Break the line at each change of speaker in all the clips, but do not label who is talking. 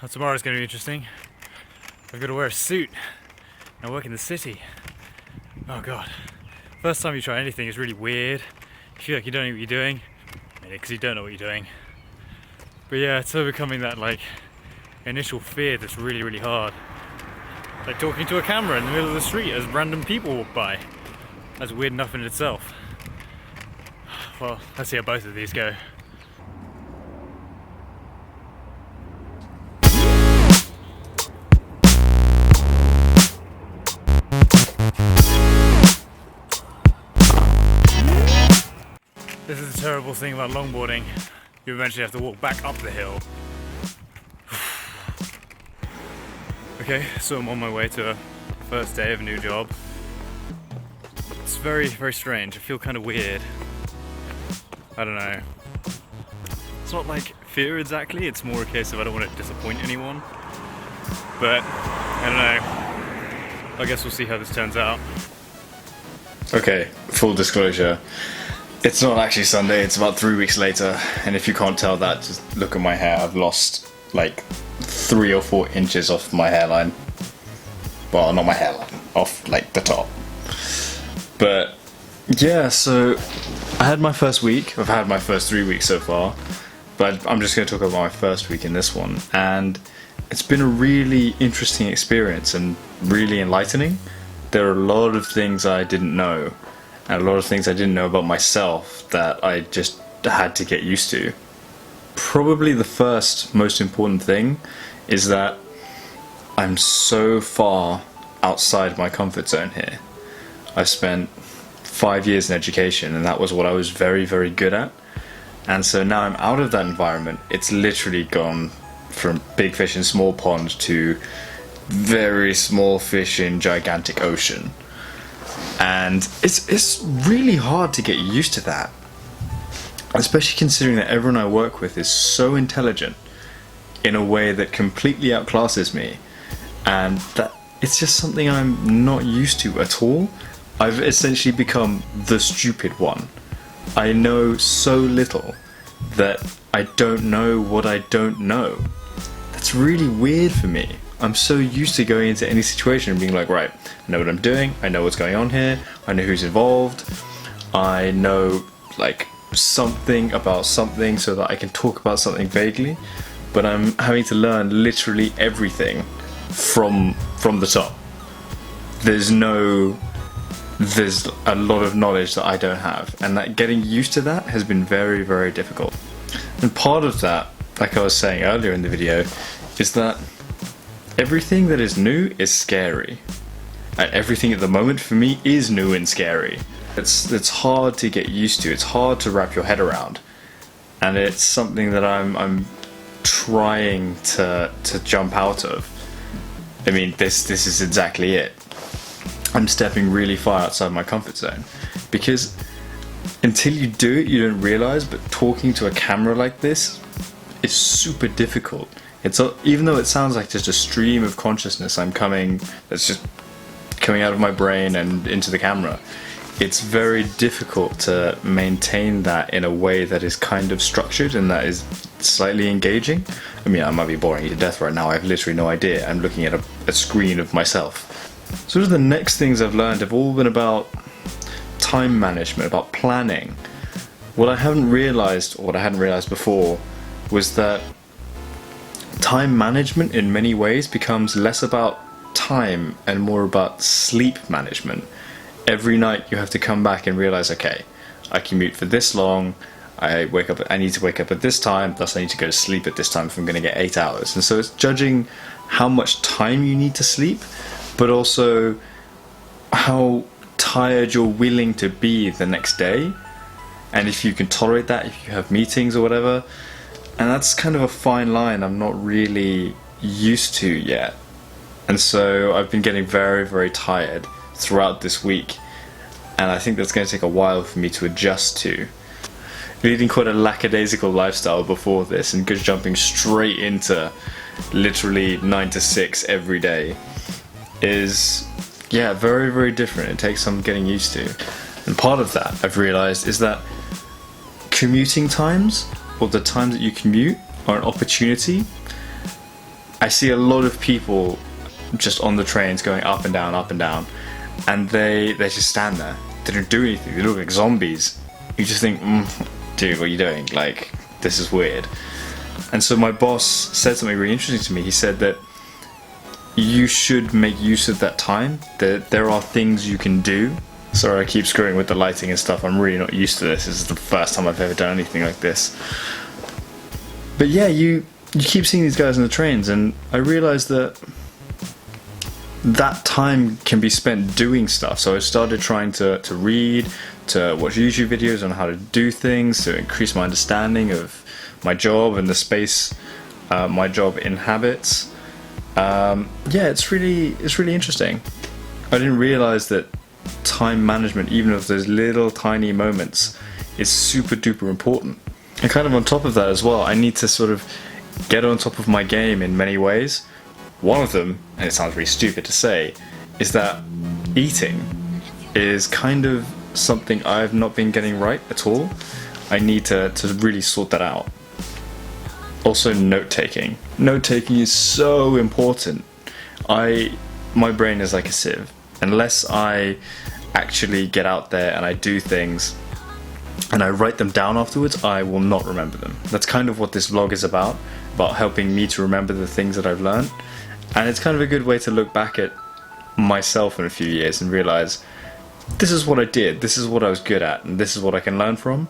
Well, tomorrow's going to be interesting. I've got to wear a suit and work in the city. Oh god. First time you try anything is really weird. You feel like you don't know what you're doing. Because you don't know what you're doing. But yeah, it's overcoming that initial fear that's really, really hard. Like talking to a camera in the middle of the street as random people walk by. That's weird enough in itself. Well, let's see how both of these go. This is the terrible thing about longboarding. You eventually have to walk back up the hill. Okay, so I'm on my way to a first day of a new job. It's very, very strange. I feel kind of weird. I don't know. It's not like fear exactly, it's more a case of I don't want to disappoint anyone. But, I don't know. I guess we'll see how this turns out.
Okay, full disclosure. It's not actually Sunday, it's about 3 weeks later, and if you can't tell that, just look at my hair. I've lost like 3 or 4 inches off my hairline. Well, not my hairline, off like the top. But yeah, so I had my first week. I've had my first 3 weeks so far, but I'm just going to talk about my first week in this one. And it's been a really interesting experience and really enlightening. There are a lot of things I didn't know, and a lot of things I didn't know about myself that I just had to get used to. Probably the first most important thing is that I'm so far outside my comfort zone here. I've spent 5 years in education, and that was what I was very, very good at. And so now I'm out of that environment. It's literally gone from big fish in small pond to very small fish in gigantic ocean. And it's really hard to get used to that, especially considering that everyone I work with is so intelligent in a way that completely outclasses me, and that it's just something I'm not used to at all. I've essentially become the stupid one. I know so little that I don't know what I don't know. That's really weird for me. I'm so used to going into any situation and being like, right, I know what I'm doing, I know what's going on here, I know who's involved, I know like something about something so that I can talk about something vaguely, but I'm having to learn literally everything from the top. There's a lot of knowledge that I don't have, and that getting used to that has been very, very difficult. And part of that, like I was saying earlier in the video, is that everything that is new is scary. And everything at the moment for me is new and scary. It's hard to get used to. It's hard to wrap your head around, and it's something that I'm trying to jump out of. I mean, this is exactly it. I'm stepping really far outside my comfort zone, because until you do it, you don't realize. But talking to a camera like this is super difficult. Even though it sounds like just a stream of consciousness that's just coming out of my brain and into the camera, it's very difficult to maintain that in a way that is kind of structured and that is slightly engaging. I mean, I might be boring you to death right now, I have literally no idea. I'm looking at a screen of myself. Sort of the next things I've learned have all been about time management, about planning. What I hadn't realized before was that time management in many ways becomes less about time and more about sleep management. Every night you have to come back and realize, okay, I commute for this long, I need to wake up at this time, thus I need to go to sleep at this time if I'm going to get 8 hours. And so it's judging how much time you need to sleep, but also how tired you're willing to be the next day, and if you can tolerate that, if you have meetings or whatever. And that's kind of a fine line I'm not really used to yet. And so I've been getting very, very tired throughout this week, and I think that's going to take a while for me to adjust to. Leading quite a lackadaisical lifestyle before this and just jumping straight into literally 9 to 6 every day is, yeah, very, very different. It takes some getting used to. And part of that, I've realized, is that commuting times, or the times that you commute, are an opportunity. I see a lot of people just on the trains going up and down, and they just stand there. They don't do anything. They look like zombies. You just think, dude, what are you doing? Like, this is weird. And so my boss said something really interesting to me. He said that you should make use of that time, that there are things you can do. Sorry, I keep screwing with the lighting and stuff. I'm really not used to this. This is the first time I've ever done anything like this. But yeah, you keep seeing these guys on the trains, and I realized that time can be spent doing stuff. So I started trying to read, to watch YouTube videos on how to do things, to increase my understanding of my job and the space my job inhabits. Yeah, it's really interesting. I didn't realize that time management, even of those little tiny moments, is super duper important. And kind of on top of that as well, I need to sort of get on top of my game in many ways. One of them, and it sounds really stupid to say, is that eating is kind of something I've not been getting right at all. I need to really sort that out. Also, note-taking. Note-taking is so important. My brain is like a sieve. Unless I actually get out there and I do things and I write them down afterwards, I will not remember them. That's kind of what this vlog is about helping me to remember the things that I've learned. And it's kind of a good way to look back at myself in a few years and realize, this is what I did, this is what I was good at, and this is what I can learn from.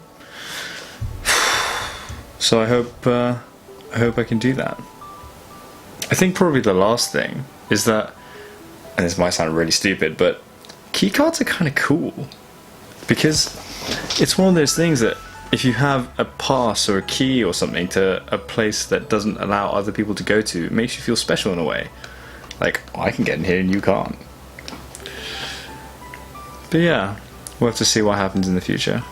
So I hope I can do that. I think probably the last thing is that, and this might sound really stupid, but keycards are kind of cool. Because it's one of those things that if you have a pass or a key or something to a place that doesn't allow other people to go to, it makes you feel special in a way. Like, I can get in here and you can't. But yeah, we'll have to see what happens in the future.